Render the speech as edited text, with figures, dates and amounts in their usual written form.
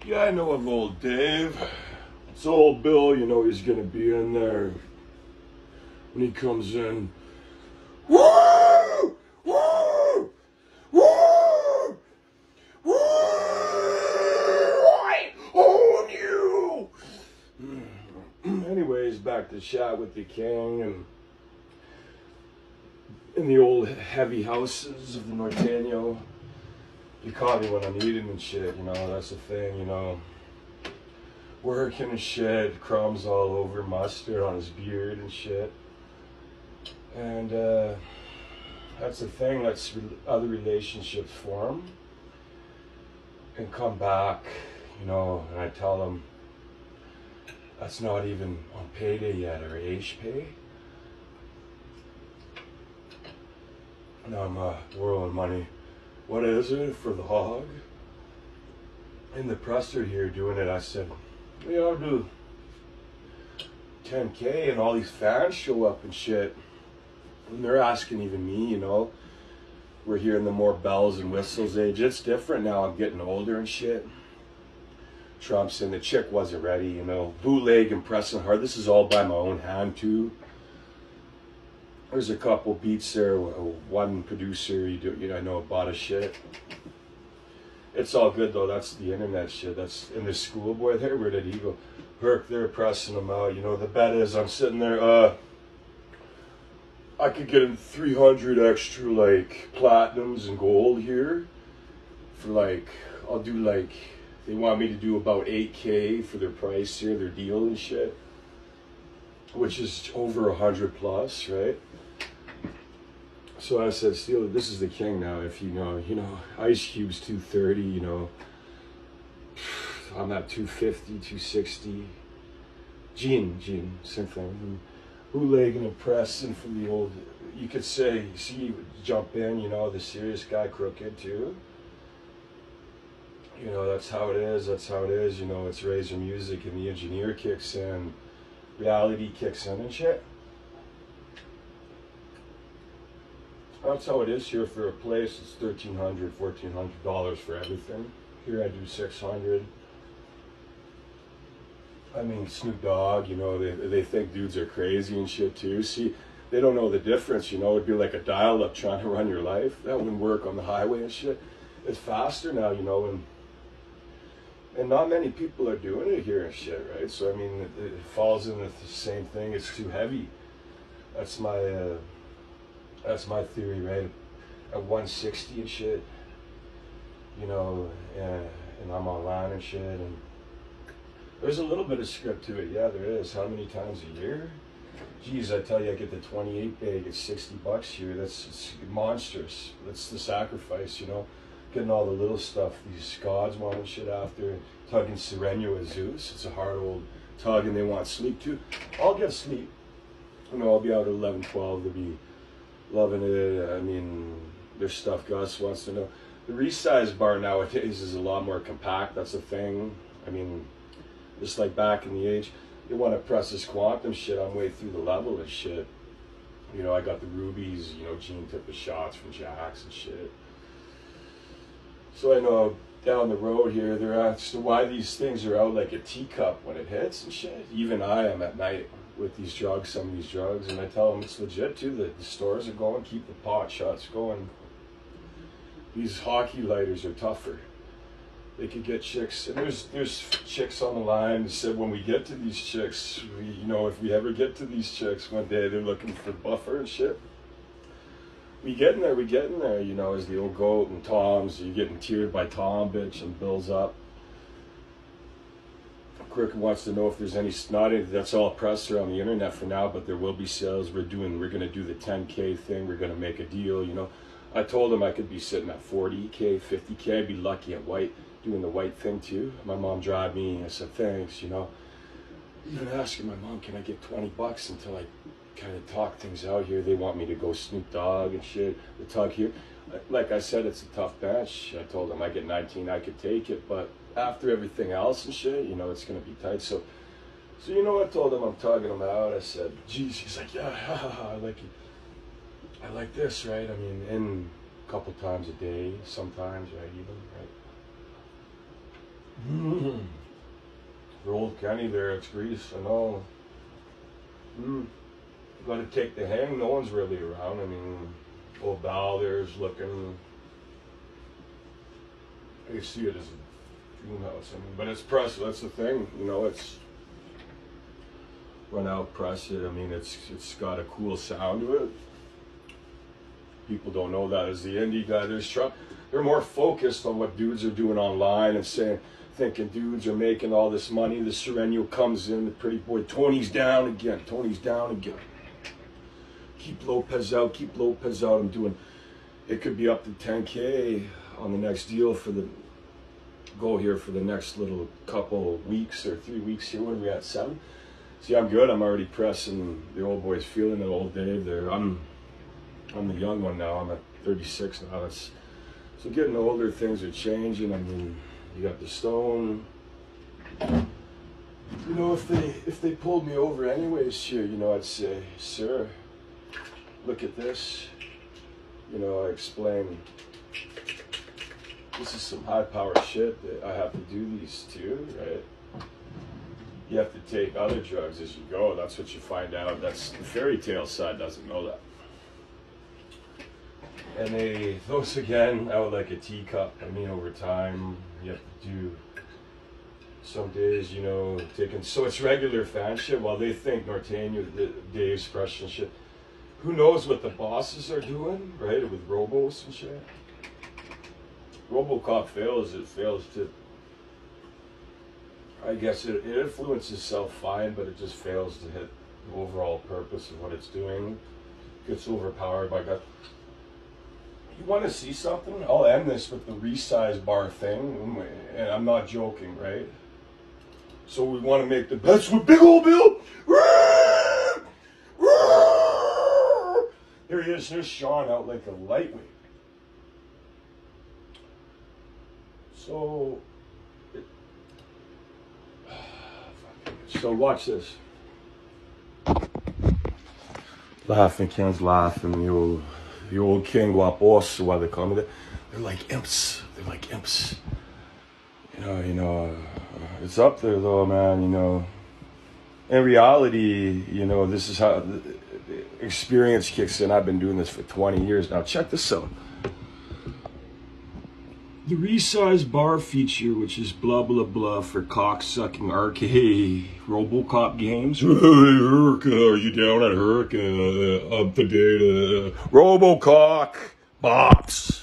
Yeah, I know of old Dave. It's old Bill, you know he's gonna be in there when he comes in. Woo! Woo! Woo! Woo! I own you! Anyways, back to chat with the king and in the old heavy houses of the Norteño. You caught me when I'm eating and shit, you know, that's the thing, you know. Working and shit, crumbs all over, mustard on his beard and shit. And that's the thing, that's other relationships form and come back, you know, and I tell them that's not even on payday yet or H pay. Now I'm whirling money. What is it for the hog? In the presser here doing it, I said, yeah, I'll do 10K and all these fans show up and shit. And they're asking even me, you know. We're hearing the more bells and whistles age. It's different now. I'm getting older and shit. Trump's in. The chick wasn't ready, you know. Bootleg and pressing hard. This is all by my own hand too. There's a couple beats there. One producer, I know bought a shit. It's all good though. That's the internet shit. That's in the schoolboy there. Where did he go? Herc, they're pressing him out. You know, the bet is I'm sitting there. I could get him 300 extra like platinums and gold here for like, I'll do like, they want me to do about 8K for their price here, their deal and shit, which is over 100 plus, right? So I said, Steele, this is the king now. If you know, Ice Cube's 230, you know, I'm at 250, 260. Gene, same thing. Bootlegging and pressing from the old, you could say, see, jump in, you know, the serious guy, crooked too. You know, that's how it is, you know, it's Razor music and the engineer kicks in, reality kicks in and shit. That's how it is here for a place. It's $1,300, $1,400 for everything. Here I do 600. I mean, Snoop Dogg, you know, they think dudes are crazy and shit too. See, they don't know the difference, you know. It'd be like a dial-up trying to run your life. That wouldn't work on the highway and shit. It's faster now, you know, and not many people are doing it here and shit, right? So, I mean, it falls into the same thing. It's too heavy. That's my theory, right? At 160 and shit, you know, and I'm online and shit, and there's a little bit of script to it. Yeah, there is. How many times a year? Geez, I tell you, I get the 28 bag at $60 here. It's monstrous. That's the sacrifice, you know. Getting all the little stuff. These gods wanting shit after. Tugging Sereno with Zeus. It's a hard old tug, and they want sleep too. I'll get sleep. You know, I'll be out at 11, 12. They'll be loving it. I mean, there's stuff Gus wants to know. The resize bar nowadays is a lot more compact. That's the thing. I mean, just like back in the age, you want to press this quantum shit, I'm way through the level of shit. You know, I got the rubies, you know, Gene took the shots from Jax and shit. So I know down the road here, they're asking why these things are out like a teacup when it hits and shit. Even I am at night with these drugs, some of these drugs, and I tell them it's legit too. The stores are going, keep the pot shots going. These hockey lighters are tougher. They could get chicks, and there's chicks on the line that said when we get to these chicks, you know, if we ever get to these chicks one day, they're looking for buffer and shit. We getting there, you know, as the old goat and Tom's, you're getting tiered by Tom, bitch, and Bill's up. Crooked wants to know if there's any snotty, that's all presser on the internet for now, but there will be sales. We're gonna do the 10K thing, we're gonna make a deal, you know. I told him I could be sitting at 40K, 50K, I'd be lucky at white, doing the white thing too. My mom drive me, I said, thanks, you know. Even asking my mom, can I get $20 until I kind of talk things out here? They want me to go Snoop Dogg and shit, the tug here. Like I said, it's a tough bench. I told them I get 19, I could take it, but after everything else and shit, you know, it's gonna be tight. So you know, I told him I'm tugging him out. I said, geez, he's like, yeah, I like it. I like this, right? I mean, in a couple times a day, sometimes, right, even, right? Kenny there, it's Greece, I know. Gotta take the hang, no one's really around. I mean, old Val there's looking, I see it as a dream house, I mean, but it's press, that's the thing, you know, it's run out, press it, I mean, it's got a cool sound to it. People don't know that as the indie guy, they're more focused on what dudes are doing online and thinking dudes are making all this money. The Sereno comes in, the pretty boy, Tony's down again. Keep Lopez out, I'm doing, it could be up to 10K on the next deal for the, go here for the next little couple weeks or 3 weeks here. When are we at, 7? See, I'm good, I'm already pressing, the old boy's feeling it, old Dave there. I'm the young one now, I'm at 36 now. So getting older, things are changing. I mean, you got the stone. You know, if they pulled me over anyways here, you know, I'd say, sir, look at this. You know, I explain, this is some high power shit that I have to do these too, right? You have to take other drugs as you go. That's what you find out. That's the fairy tale side doesn't know that. And those again out like a teacup. I mean, over time, you have to do some days, you know, so it's regular fan shit while they think Norteño, Dave's fresh and shit. Who knows what the bosses are doing, right? With Robos and shit. RoboCop fails to, I guess it influences itself fine, but it just fails to hit the overall purpose of what it's doing. Gets overpowered by God. You want to see something? I'll end this with the resize bar thing, and I'm not joking, right? So we want to make the bets with Big Old Bill. There he is. There's Sean out like a lightweight. So watch this. Laughing, Ken's laughing. The old king guapos, why they call me that. They're like imps. You know, it's up there though, man. You know, in reality, you know, this is how the experience kicks in. I've been doing this for 20 years now. Check this out. The resize bar feature, which is blah blah blah for cock-sucking arcade RoboCop games. Are you down at Herc? Up to date? RoboCop Bop'Z.